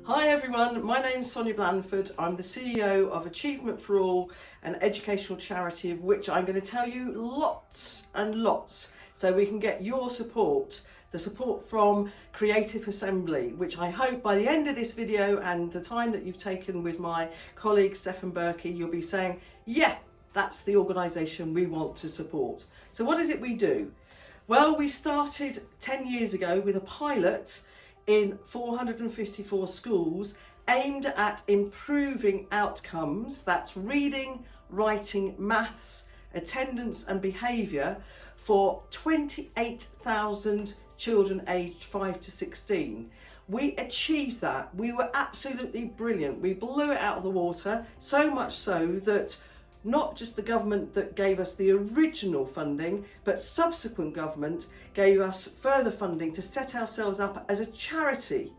Hi everyone, my name's Sonia Blandford. I'm the CEO of Achievement for All, an educational charity of which I'm going to tell you lots and lots so we can get your support, the support from Creative Assembly, which I hope by the end of this video and the time that you've taken with my colleague Stefan Berkey, you'll be saying, yeah, that's the organisation we want to support. So what is it we do? Well, we started 10 years ago with a pilot in 454 schools aimed at improving outcomes, that's reading, writing, maths, attendance and behaviour for 28,000 children aged 5 to 16. We achieved that. We were absolutely brilliant. We blew it out of the water, so much so that not just the government that gave us the original funding, but subsequent government gave us further funding to set ourselves up as a charity.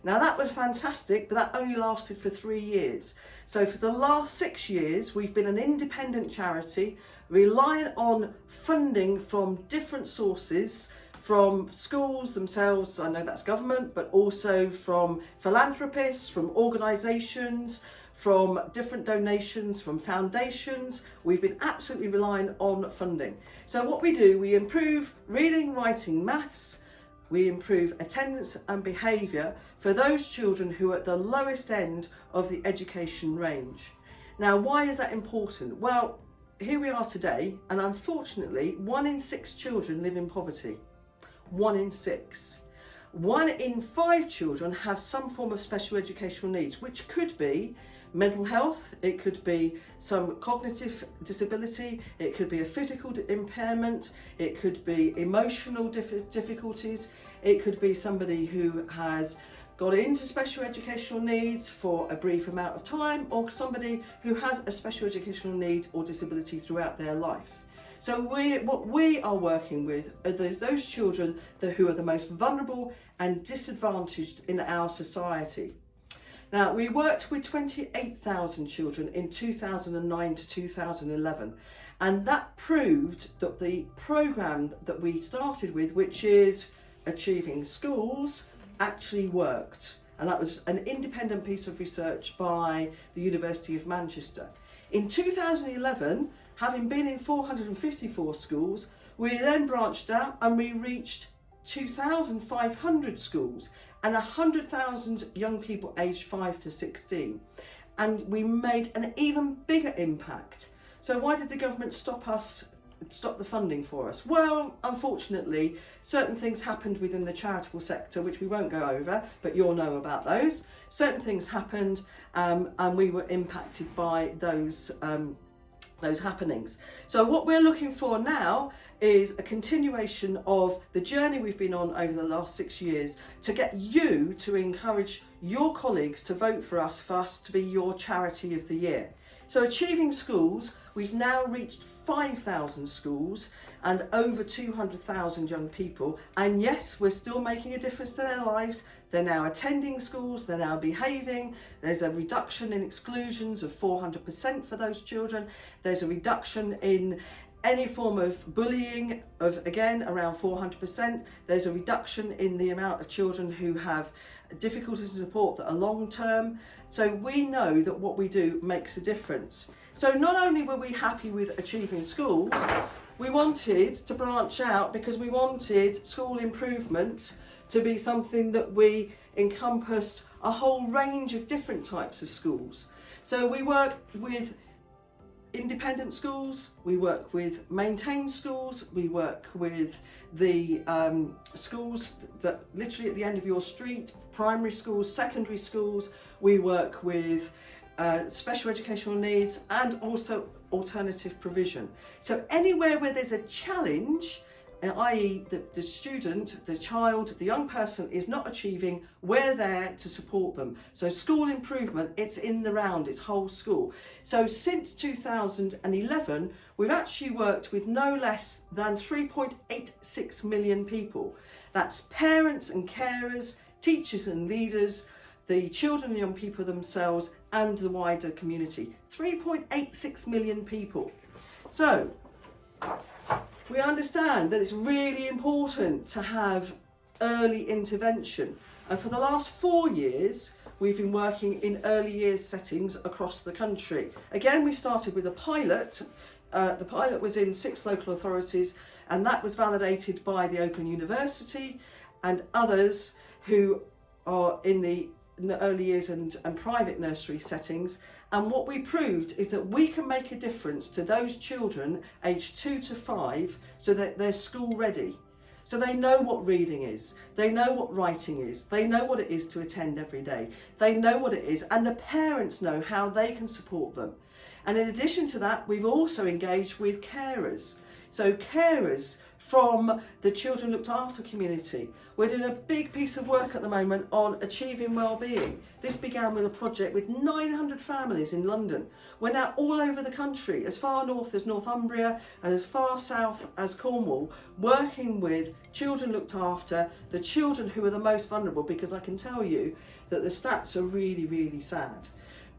Now that was fantastic, but that only lasted for 3 years. So for the last 6 years, we've been an independent charity, relying on funding from different sources, from schools themselves, I know that's government, but also from philanthropists, from organisations, from different donations, from foundations. We've been absolutely relying on funding. So what we do, we improve reading, writing, maths, we improve attendance and behaviour for those children who are at the lowest end of the education range. Now, why is that important? Well, here we are today, and unfortunately, 1 in 6 children live in poverty. 1 in 6. 1 in 5 children have some form of special educational needs, which could be mental health, it could be some cognitive disability, it could be a physical impairment, it could be emotional difficulties, it could be somebody who has got into special educational needs for a brief amount of time, or somebody who has a special educational need or disability throughout their life. So what we are working with are those children who are the most vulnerable and disadvantaged in our society. Now, we worked with 28,000 children in 2009 to 2011, and that proved that the programme that we started with, which is Achieving Schools, actually worked. And that was an independent piece of research by the University of Manchester. In 2011, having been in 454 schools, we then branched out and we reached 2,500 schools and 100,000 young people aged 5 to 16. And we made an even bigger impact. So why did the government stop the funding for us? Well, unfortunately, certain things happened within the charitable sector, which we won't go over, but you'll know about those. Certain things happened and we were impacted by those happenings. So what we're looking for now is a continuation of the journey we've been on over the last 6 years to get you to encourage your colleagues to vote for us to be your charity of the year. So Achieving Schools, we've now reached 5,000 schools and over 200,000 young people. And yes, we're still making a difference to their lives. They're now attending schools, they're now behaving. There's a reduction in exclusions of 400% for those children. There's a reduction in any form of bullying of, again, around 400%. There's a reduction in the amount of children who have difficulties in support that are long term. So we know that what we do makes a difference. So not only were we happy with Achieving Schools, we wanted to branch out because we wanted school improvement to be something that we encompassed a whole range of different types of schools. So we work with independent schools, we work with maintained schools, we work with the schools that literally at the end of your street, primary schools, secondary schools, we work with special educational needs and also alternative provision. So anywhere where there's a challenge, i.e. the student, the child, the young person is not achieving, we're there to support them. So school improvement, it's in the round, it's whole school. So since 2011, we've actually worked with no less than 3.86 million people. That's parents and carers, teachers and leaders, the children and young people themselves, and the wider community. 3.86 million people. So we understand that it's really important to have early intervention. And for the last 4 years, we've been working in early years settings across the country. Again, we started with a pilot. The pilot was in 6 local authorities, and that was validated by the Open University and others who are in the early years and private nursery settings. And what we proved is that we can make a difference to those children aged 2 to 5 so that they're school ready. So they know what reading is, they know what writing is, they know what it is to attend every day, they know what it is, and the parents know how they can support them. And in addition to that, we've also engaged with carers. So carers from the Children Looked After community. We're doing a big piece of work at the moment on achieving wellbeing. This began with a project with 900 families in London. We're now all over the country, as far north as Northumbria and as far south as Cornwall, working with Children Looked After, the children who are the most vulnerable, because I can tell you that the stats are really, really sad.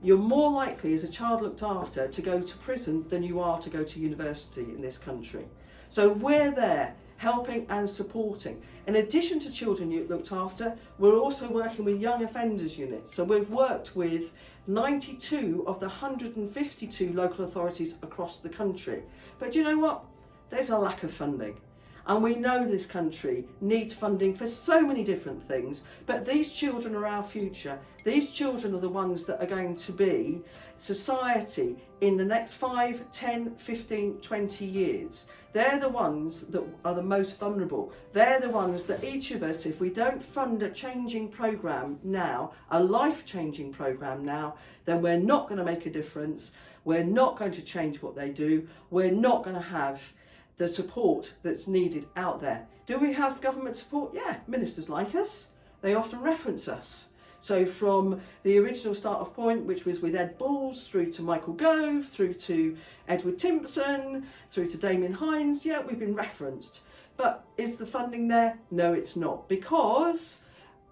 You're more likely as a child looked after to go to prison than you are to go to university in this country. So we're there helping and supporting. In addition to children looked after, we're also working with young offenders units. So we've worked with 92 of the 152 local authorities across the country. But you know what? There's a lack of funding. And we know this country needs funding for so many different things, but these children are our future. These children are the ones that are going to be society in the next 5, 10, 15, 20 years. They're the ones that are the most vulnerable. They're the ones that each of us, if we don't fund a changing programme now, a life-changing programme now, then we're not going to make a difference. We're not going to change what they do. We're not going to have the support that's needed out there. Do we have government support? Yeah, ministers like us. They often reference us. So from the original start-off point, which was with Ed Balls, through to Michael Gove, through to Edward Timpson, through to Damien Hines, yeah, we've been referenced. But is the funding there? No, it's not, because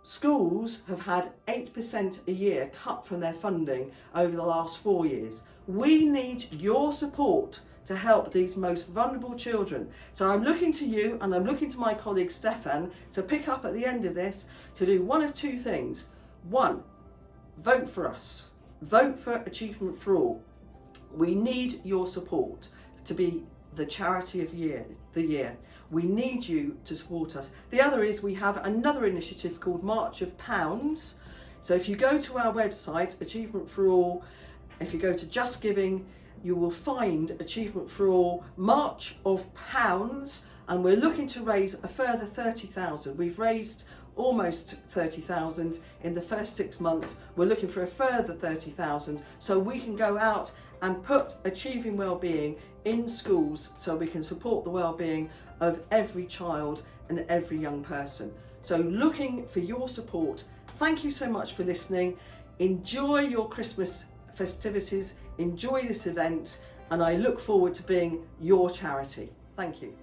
schools have had 8% a year cut from their funding over the last 4 years. We need your support to help these most vulnerable children. So I'm looking to you, and I'm looking to my colleague Stefan to pick up at the end of this to do one of 2 things. 1, vote for us. Vote for Achievement for All. We need your support to be the charity of the year. We need you to support us. The other is we have another initiative called March of Pounds. So if you go to our website, Achievement for All, if you go to Just Giving, you will find Achievement for All March of Pounds, and we're looking to raise a further 30,000. We've raised almost 30,000 in the first 6 months. We're looking for a further 30,000 so we can go out and put achieving wellbeing in schools so we can support the wellbeing of every child and every young person. So looking for your support. Thank you so much for listening. Enjoy your Christmas festivities, enjoy this event, and I look forward to being your charity. Thank you.